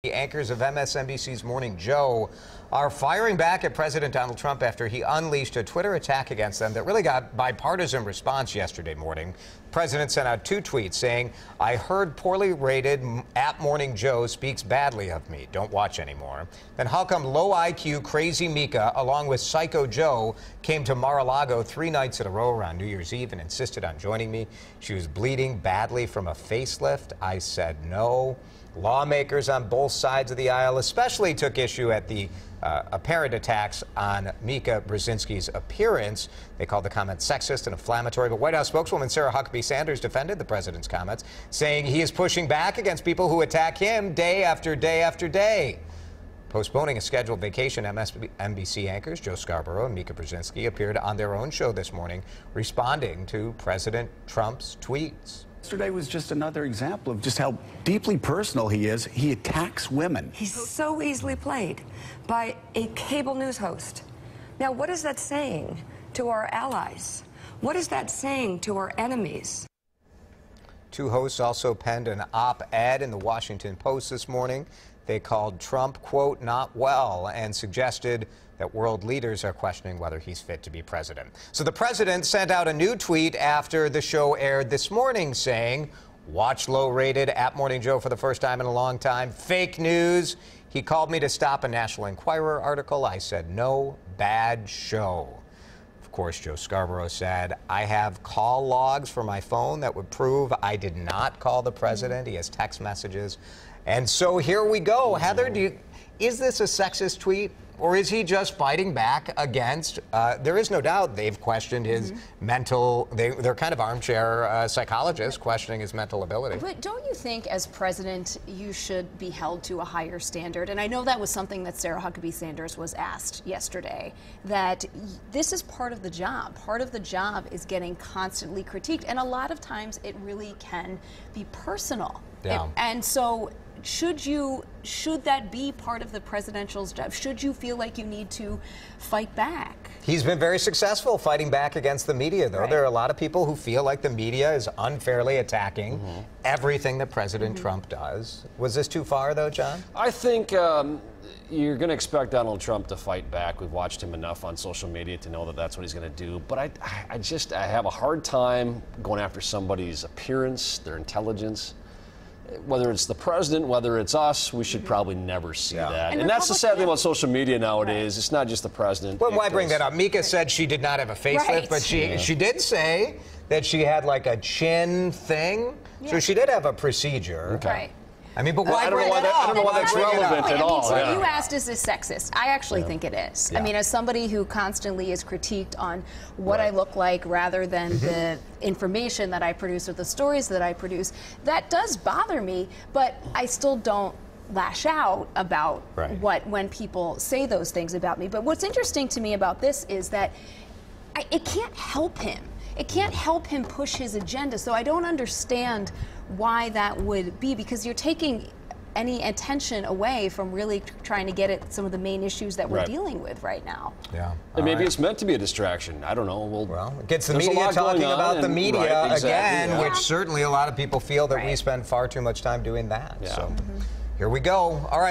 The anchors of MSNBC's Morning Joe are firing back at President Donald Trump after he unleashed a Twitter attack against them that really got bipartisan response yesterday morning. The president sent out two tweets saying, "I heard poorly rated at Morning Joe speaks badly of me. Don't watch anymore." Then how come low IQ crazy Mika along with Psycho Joe came to Mar-a-Lago 3 nights in a row around New Year's Eve and insisted on joining me? She was bleeding badly from a facelift. I said no. Lawmakers on both sides of the aisle especially took issue at the apparent attacks on Mika Brzezinski's appearance. They called the comment sexist and inflammatory, but White House spokeswoman Sarah Huckabee Sanders defended the president's comments, saying he is pushing back against people who attack him day after day after day. Postponing a scheduled vacation, MSNBC anchors Joe Scarborough and Mika Brzezinski appeared on their own show this morning, responding to President Trump's tweets. Yesterday was just another example of just how deeply personal he is. He attacks women. He's so easily played by a cable news host. Now, what is that saying to our allies? What is that saying to our enemies? Two hosts also penned an op-ed in the Washington Post this morning. They called Trump, quote, not well, and suggested that world leaders are questioning whether he's fit to be president. So the president sent out a new tweet after the show aired this morning saying, watch low-rated at Morning Joe for the first time in a long time. Fake news. He called me to stop a National Enquirer article. I said, no, bad show. Of course, Joe Scarborough said, I have call logs for my phone that would prove I did not call the president. He has text messages. And so here we go. Heather, is this a sexist tweet? Or is he just fighting back against, there is no doubt they've questioned his mental, they're kind of armchair psychologists questioning his mental ability. But don't you think as president you should be held to a higher standard? And I know that was something that Sarah Huckabee Sanders was asked yesterday, that this is part of the job. Part of the job is getting constantly critiqued. And a lot of times it really can be personal. Yeah. And so should that be part of the presidential's job? Should you feel like you need to fight back? He's been very successful fighting back against the media, though. Right. There are a lot of people who feel like the media is unfairly attacking everything that President Trump does. Was this too far, though, John? I think you're going to expect Donald Trump to fight back. We've watched him enough on social media to know that that's what he's going to do. But I have a hard time going after somebody's appearance, their intelligence. Whether it's the president, whether it's us, we should probably never see that. And that's the sad thing about social media nowadays. It's not just the president. Well, why bring that up? Mika said she did not have a facelift, but she did say that she had like a chin thing. So she did have a procedure. Okay. Right. I mean, but why I don't know why that's relevant at all. So you asked, is this sexist? I actually think it is. I mean, as somebody who constantly is critiqued on what I look like rather than the information that I produce or the stories that I produce, that does bother me, but I still don't lash out about when people say those things about me. But what's interesting to me about this is that it can't help him. It can't help him push his agenda. So I don't understand why that would be, because you're taking any attention away from really trying to get at some of the main issues that we're dealing with right now. Yeah. And maybe it's meant to be a distraction. I don't know. Well, it gets the media talking about the media again, which certainly a lot of people feel that we spend far too much time doing that. So here we go. All right.